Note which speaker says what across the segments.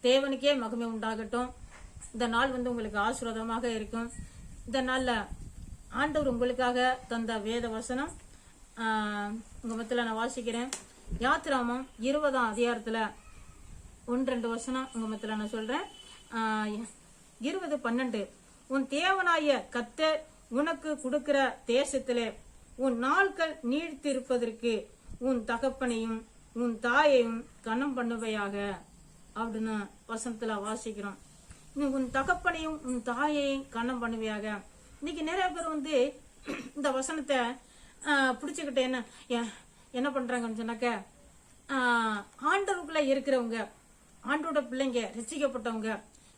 Speaker 1: தேவனுக்கே மகிமை உண்டாகட்டும். இந்த நாள் உங்களுக்கு ஆசீர்வாதமாக இருக்கும். இந்த நாள்ல ஆண்டவர் உங்களுக்காக தந்த வேத வசனம் உங்க மத்தியில நான் வாசிக்கிறேன். யாத்திராமம் 20ஆம் அதிகாரத்துல 1-2 வசனம் உங்க மத்தியில நான் சொல்றேன். 20:12 உன் தேவனாய கர்த்தர் உனக்கு கொடுக்கிற தேசத்திலே உன் நாட்கள் நீடித்திருப்பதற்கு உன் தகப்பனையும் உன் தாயையும் கனம் பண்ணுவையாக அப்படின்னு வசனத்துல வாசிக்கிறோம். உன் தகப்பனையும் உன் தாயையும் கனம் பண்ணுவையாக. இன்னைக்கு நிறைய பேர் இந்த வசனத்தை பிடிச்சுக்கிட்டு என்ன பண்றாங்கன்னு சொன்னாக்க, ஆண்டவருக்குள்ள இருக்கிறவங்க, ஆண்டோட பிள்ளைங்க, ரசிக்கப்பட்டவங்க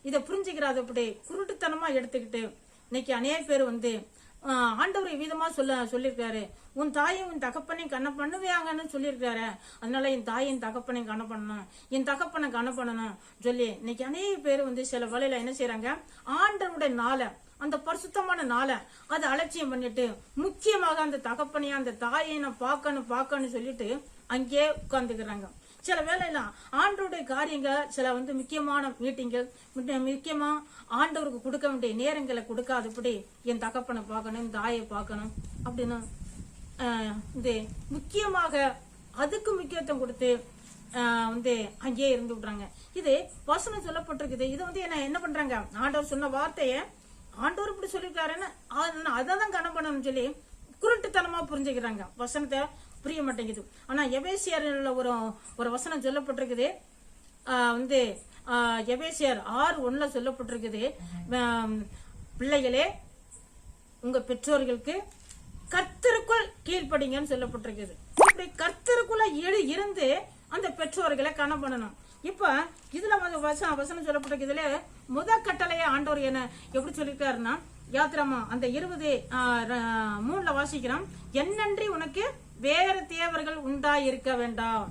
Speaker 1: இதை புரிஞ்சுக்கிறாத அப்படி குருட்டுத்தனமா எடுத்துக்கிட்டு இன்னைக்கு அநேக பேர் ஆண்டவர் விதமா சொல்லியிருக்காரு. உன் தாயும் உன் தகப்பனையும் கண்ண பண்ணுவாங்கன்னு சொல்லியிருக்காரு. அதனால என் தாயின் தகப்பனையும் கண்ண பண்ணணும், என் தகப்பனை கண்ண பண்ணணும் சொல்லி இன்னைக்கு அநேக பேர் சில வேளையில என்ன செய்யறாங்க, ஆண்டவருடைய நாளை, அந்த பரிசுத்தமான நாளை அதை அலட்சியம் பண்ணிட்டு முக்கியமாக அந்த தகப்பனையும் அந்த தாயை நான் பார்க்கணும் சொல்லிட்டு அங்கேயே உட்கார்ந்துக்கிறாங்க. சில வேலையில ஆண்டவருடைய காரியங்கள் சில முக்கியமான மீட்டிங்கள், முக்கியமா ஆண்டவருக்கு கொடுக்க வேண்டிய நேரங்களை கொடுக்காதபடி என் தகப்பனை பார்க்கணும், என் தாயை பார்க்கணும் அப்படின்னு முக்கியமாக அதுக்கு முக்கியத்துவம் கொடுத்து அங்கேயே இருந்து விடுறாங்க. இது வசனம் சொல்லப்பட்டிருக்குது. இது என்ன பண்றாங்க, ஆண்டவர் சொன்ன வார்த்தைய ஆண்டவர் இப்படி சொல்லிருக்காருன்னு அதான் கனம் பண்ணணும்னு சொல்லி குருட்டுத்தனமா புரிஞ்சுக்கிறாங்க. வசனத்தை புரிய மாட்டேங்குது. ஆனா எபேசியர்ல ஒரு வசனம் சொல்லப்பட்டிருக்குது. எபேசியர் 6:1 சொல்லப்பட்டிருக்குது, பிள்ளைகளே உங்க பெற்றோர்களுக்கு கர்த்தருக்குள் கீழ்ப்படிங்கன்னு சொல்லப்பட்டிருக்குது. இப்படி கர்த்தருக்குள்ள இருந்து அந்த பெற்றோர்களை கனம் பண்ணணும். இப்ப இதுல வசனம் சொல்லப்பட்டிருக்குதுல முதல் கட்டளைய ஆண்டவர் என்ன எப்படி சொல்லிருக்காருன்னா, யாத்திராமா அந்த 20:3 வாசிக்கிறோம். என்னன்றி உனக்கு வேற தேவர்கள் உண்டாயிருக்க வேண்டாம்,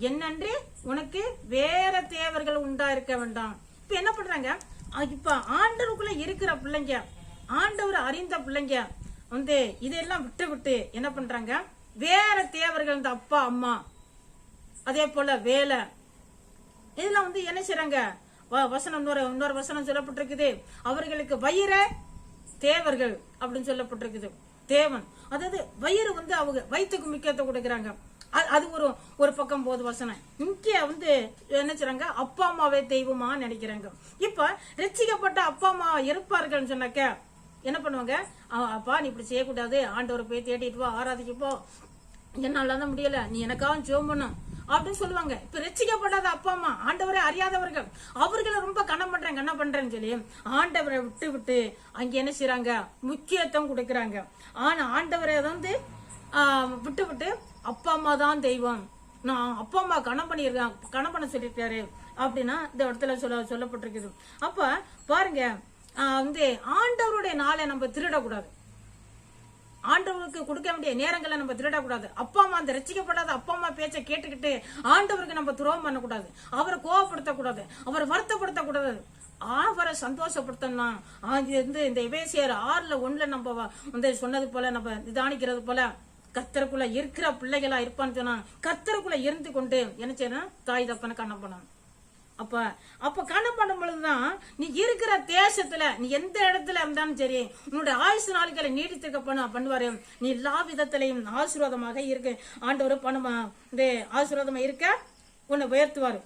Speaker 1: என்னன்றி உனக்கு வேற தேவர்கள் உண்டாயிருக்க வேண்டாம். இப்ப என்ன பண்றாங்க, இப்ப ஆண்டவருக்குள்ள இருக்கிற பிள்ளைங்க, ஆண்டவர் அறிந்த பிள்ளைங்க இதெல்லாம் விட்டு என்ன பண்றாங்க, வேற தேவர்கள், இந்த அப்பா அம்மா அதே போல வேலை இதெல்லாம் என்ன செய்யறாங்க, வசனம் இன்னொரு வசனம் சொல்லப்பட்டிருக்குது, அவர்களுக்கு வயிற தேவர்கள் அப்படின்னு சொல்லப்பட்டிருக்குது. தேவன் அதாவது வயிறு அவங்க வயிற்றுக்கு முக்கியத்துவம் கொடுக்கறாங்க. அது ஒரு பக்கம் போது வசனம். இங்க என்ன செய்றாங்க, அப்பா அம்மாவே தெய்வமா நினைக்கிறாங்க. இப்ப ரட்சிக்கப்பட்ட அப்பா அம்மா இருப்பார்கள் சொன்னாக்க என்ன பண்ணுவாங்க, அப்பா நீ இப்படி செய்யக்கூடாது, ஆண்டவரை போய் தேடிட்டு வா, ஆராதிக்கு போ, என்னால முடியல, நீ எனக்காக ஜெபம் பண்ணும் அப்படின்னு சொல்லுவாங்க. இப்ப ரட்சிக்கப்படாத அப்பா அம்மா, ஆண்டவரை அறியாதவர்கள், அவர்களை ரொம்ப கனம் பண்றாங்க, என்ன பண்றேன்னு சொல்லி ஆண்டவரை விட்டு அங்க என்ன செய்யறாங்க, முக்கியத்துவம் கொடுக்கறாங்க. ஆனா ஆண்டவரை விட்டு அப்பா அம்மா தான் தெய்வம், நான் அப்பா அம்மா கனம் பண்ண சொல்லிருக்காரு அப்படின்னா இந்த இடத்துல சொல்லப்பட்டிருக்குது. அப்ப பாருங்க, ஆண்டவருடைய நாளை நம்ம திருடக்கூடாது, ஆண்டவருக்கு கொடுக்க வேண்டிய நேரங்களை நம்ம திருடக்கூடாது. அப்பா அம்மா அந்த ரட்சிக்கப்படாத அப்பா அம்மா பேச்சை கேட்டுக்கிட்டு ஆண்டவருக்கு நம்ம துரோகம் பண்ணக்கூடாது, அவரை கோவப்படுத்தக்கூடாது, அவரை வருத்தப்படுத்தக்கூடாது, அவரை சந்தோஷப்படுத்தணும். இந்த எபேசியர் 6:1 நம்ம சொன்னது போல, நம்ம நிதானிக்கிறது போல கர்த்தருக்குள்ள இருக்கிற பிள்ளைகளா இருப்பான்னு சொன்னா கர்த்தருக்குள்ள இருந்து கொண்டு என்ன செய்யணும், தாய் தப்பனை கண்ணம் பண்ணணும். அப்ப கணம் பண்ணும் பொழுதுதான் நீ இருக்கிற தேசத்துல, நீ எந்த இடத்துல இருந்தாலும் சரி, உன்னுடைய ஆயுசு நாட்களை நீடித்திருக்க பண்ணுவாரு. நீ எல்லா விதத்திலையும் ஆசீர்வாதமாக இருக்க ஆண்டவர் பண்ணுமா, ஆசீர்வாதமா இருக்க உன்னை உயர்த்துவாரு.